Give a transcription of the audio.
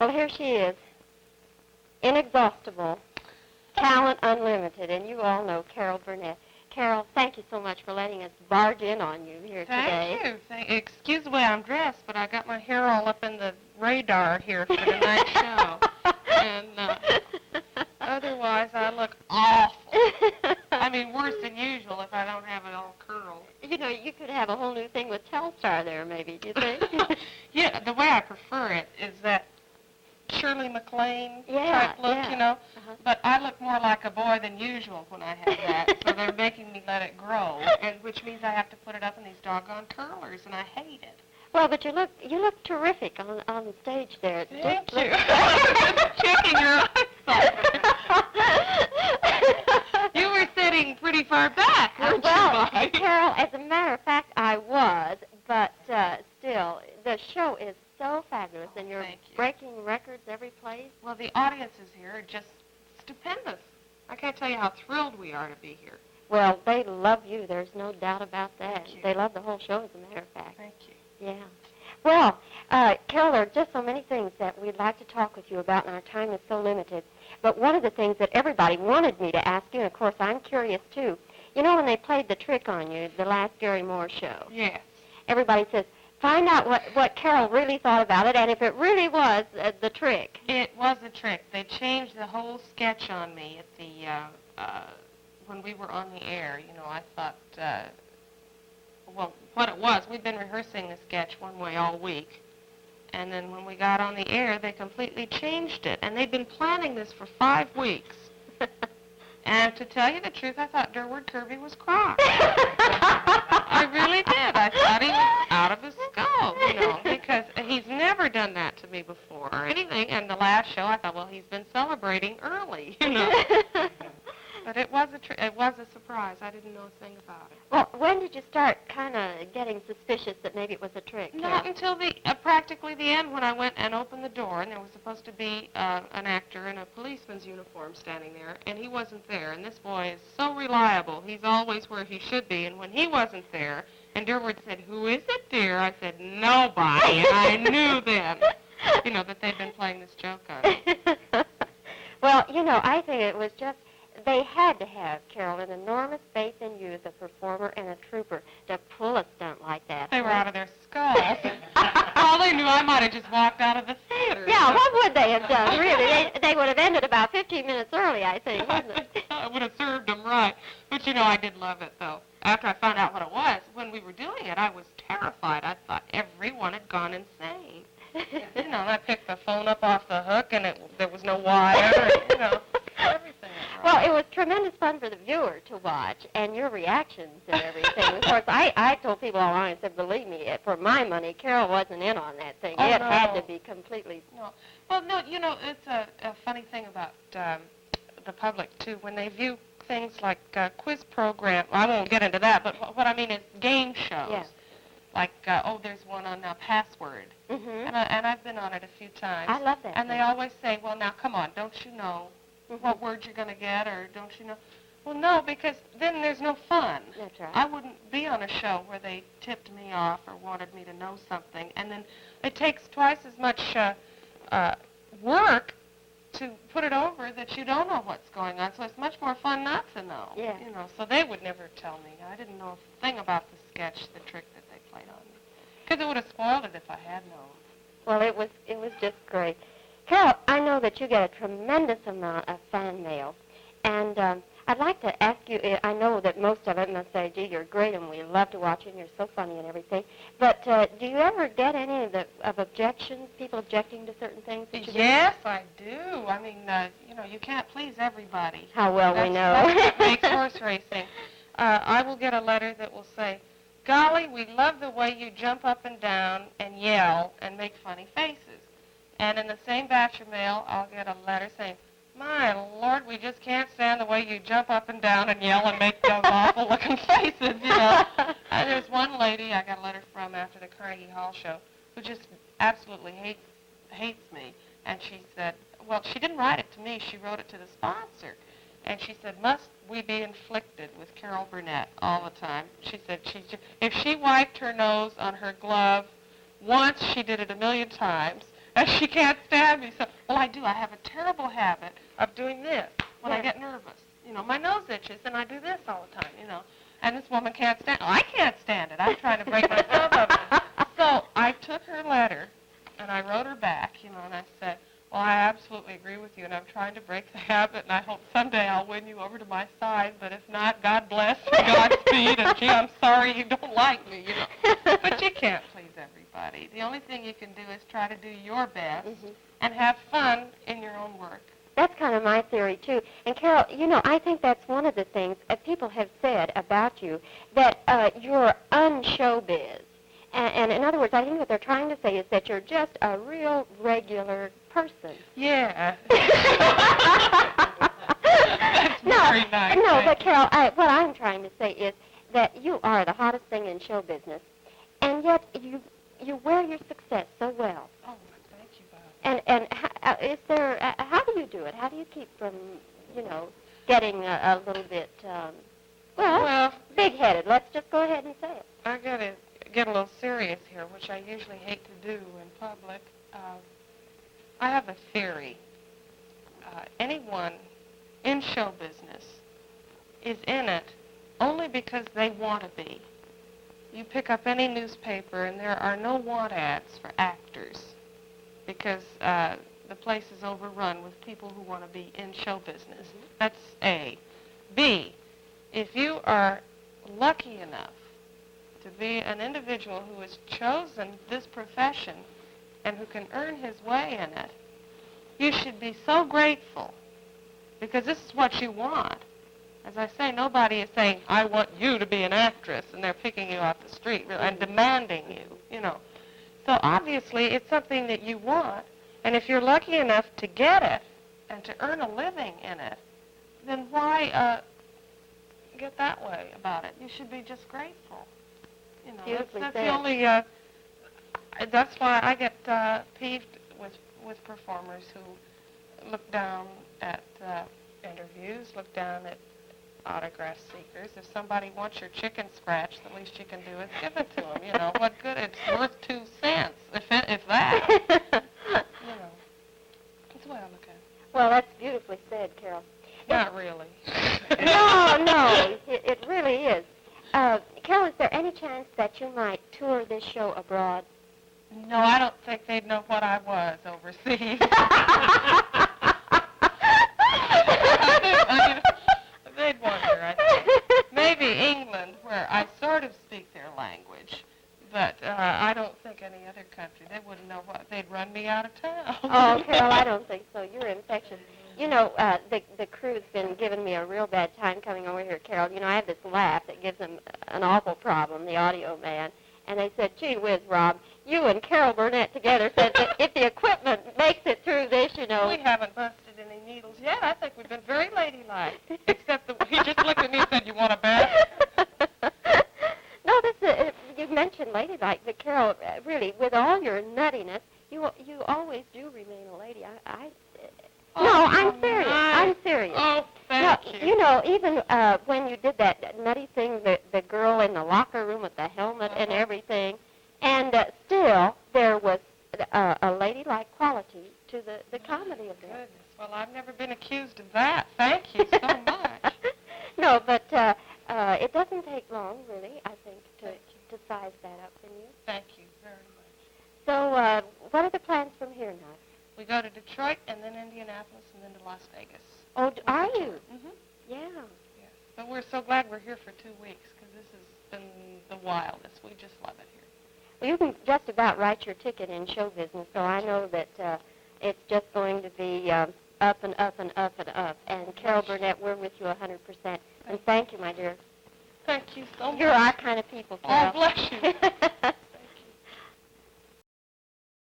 Well, here she is, inexhaustible, talent unlimited, and you all know Carol Burnett. Carol, thank you so much for letting us barge in on you here today. Thank you. Excuse the way I'm dressed, but I got my hair all up in the radar here for tonight's show. And otherwise, I look awful. I mean, worse than usual if I don't have it all curled. You know, you could have a whole new thing with Telstar there, maybe, do you think? Yeah, the way I prefer it is that Shirley MacLaine type look, you know. But I look more like a boy than usual when I have that, so they're making me let it grow, and which means I have to put it up in these doggone curlers, and I hate it. Well, but you look terrific on the stage there. Thank you. Checking your eyes. You were sitting pretty far back, weren't you, Bobbie? Carol, as a matter of fact, I was, but still, the show is so fabulous, and you're breaking records every place. Well, the audiences here are just stupendous. I can't tell you how thrilled we are to be here. Well, they love you. There's no doubt about that. Thank you. They love the whole show, as a matter of fact. Thank you. Yeah. Well, Carol, there are just so many things that we'd like to talk with you about, and our time is so limited. But one of the things that everybody wanted me to ask you, and of course I'm curious too, you know when they played the trick on you, the last Gary Moore show? Yes. Everybody says, find out what Carol really thought about it, and if it really was the trick. It was a trick. They changed the whole sketch on me at the when we were on the air. You know, I thought, well, what it was, we'd been rehearsing the sketch one way all week, and then when we got on the air, they completely changed it, and they'd been planning this for 5 weeks. And to tell you the truth, I thought Durward Kirby was crocked. I really did. I thought he was out of his skull, you know, because he's never done that to me before or anything. And the last show, I thought, well, he's been celebrating early, you know. But it was a surprise. I didn't know a thing about it. Well, when did you start kind of getting suspicious that maybe it was a trick? Not until practically the end, when I went and opened the door, and there was supposed to be an actor in a policeman's uniform standing there, and he wasn't there. And this boy is so reliable. He's always where he should be. And when he wasn't there, and Durward said, "Who is it, dear?" I said, "Nobody." And I knew then, you know, that they'd been playing this joke on me. Well, you know, I think it was just, they had to have, Carol, an enormous faith in you as a performer and a trooper to pull a stunt like that. They were out of their skulls. All they knew, I might have just walked out of the theater. Yeah, what would they have done, really? They would have ended about 15 minutes early, I think, wouldn't it? It would have served them right. But, you know, I did love it, though. After I found out what it was, when we were doing it, I was terrified. I thought everyone had gone insane. You know, and I picked the phone up off the hook, and there was no wire, and, you know, everything. Well, it was tremendous fun for the viewer to watch, and your reactions and everything. Of course, I told people all along, I said, believe me, for my money, Carol wasn't in on that thing. It had to be completely... No. Well, no, you know, it's a funny thing about the public, too. When they view things like quiz program, I won't get into that, but what I mean is game shows. Yeah. Like, there's one on now, Password. Mm-hmm. And I've been on it a few times. I love that. And they always say, well, now, come on, don't you know what words you're going to get, or don't you know? Well, no, because then there's no fun. That's right. I wouldn't be on a show where they tipped me off or wanted me to know something. And then it takes twice as much work to put it over that you don't know what's going on. So it's much more fun not to know. Yeah. You know, so they would never tell me. I didn't know a thing about the sketch, the trick that they played on me. Because it would have spoiled it if I had known. Well, it was just great. Carol, I know that you get a tremendous amount of fan mail, and I'd like to ask you, I know that most of it must say, gee, you're great, and we love to watch you, and you're so funny and everything, but do you ever get any of objections, people objecting to certain things that you do? Yes, I do. I mean, you know, you can't please everybody. How well we know. That's what makes horse racing. I will get a letter that will say, golly, we love the way you jump up and down and yell and make funny faces. And in the same batch of mail, I'll get a letter saying, my Lord, we just can't stand the way you jump up and down and yell and make those awful-looking faces, you know. And there's one lady I got a letter from after the Carnegie Hall show who just absolutely hates me. And she said, well, she didn't write it to me. She wrote it to the sponsor. And she said, must we be inflicted with Carol Burnett all the time? She said, if she wiped her nose on her glove once, she did it 1,000,000 times. and she can't stand me. So, well, I do. I have a terrible habit of doing this when I get nervous. You know, my nose itches, and I do this all the time, you know. And this woman can't stand it. I can't stand it. I'm trying to break myself up. So I took her letter, and I wrote her back, you know, and I said, well, I absolutely agree with you, and I'm trying to break the habit, and I hope someday I'll win you over to my side, but if not, God bless and Godspeed, and gee, I'm sorry you don't like me, you know. But you can't please everybody. The only thing you can do is try to do your best and have fun in your own work. That's kind of my theory, too. And, Carol, you know, I think that's one of the things people have said about you, that you're un-showbiz. And in other words, I think what they're trying to say is that you're just a real regular person. Yeah. That's very nice. No, but, Carol, what I'm trying to say is that you are the hottest thing in show business, and yet you wear your success so well. Oh, thank you, Bob. And is there, how do you do it? How do you keep from, you know, getting a little bit, well, big-headed? Let's just go ahead and say it. I got to get a little serious here, which I usually hate to do in public. I have a theory. Anyone in show business is in it only because they want to be. You pick up any newspaper, and there are no want ads for actors because the place is overrun with people who want to be in show business. That's A. B, if you are lucky enough to be an individual who has chosen this profession and who can earn his way in it, you should be so grateful because this is what you want. As I say, nobody is saying, I want you to be an actress, and they're picking you off the street and demanding you, you know. So obviously it's something that you want, and if you're lucky enough to get it and to earn a living in it, then why get that way about it? You should be just grateful. You know, that's the only. That's why I get peeved with performers who look down at interviews, look down at autograph seekers. If somebody wants your chicken scratch, the least you can do is give it to them. You know, what good? It's worth 2 cents, if that. You know, that's the way I look at it. Well, that's beautifully said, Carol. Not really. No, it really is. Carol, is there any chance that you might tour this show abroad? No, I don't think they'd know what I was overseas. They'd wonder, I think. Maybe England, where I sort of speak their language, but I don't think any other country. They wouldn't know what. They'd run me out of town. Oh, Carol, I don't think so. You're infectious. You know, the crew's been giving me a real bad time coming over here, Carol. You know, I have this laugh that gives them an awful problem, the audio man. And they said, gee whiz, Rob, you and Carol Burnett together said that if the equipment makes it through this, you know. We haven't busted any needles yet. I think we've been very ladylike. Except that he just looked at me and said, you want a bet? No, you mentioned ladylike, but Carol, really, with all your nuttiness, you always do remain a lady. No, I'm serious. I'm serious. Oh, thank you. You know, even when you did that nutty thing, the girl in the locker room with the helmet and everything, and still there was a ladylike quality to the comedy of that. Goodness. Well, I've never been accused of that. Thank you so much. No, but it doesn't take long, really, I think, to size that up in you. Thank you very much. So what are the plans from here now? We go to Detroit and then Indianapolis and then to Las Vegas. Oh, are you? Mm-hmm. Yeah. Yes. But we're so glad we're here for 2 weeks because this has been the wildest. We just love it here. Well, you can just about write your ticket in show business, so I know that it's just going to be up and up and up and up. And Carol Burnett, we're with you 100%. And thank you, my dear. Thank you so much. You're our kind of people, Carol. Oh, bless you.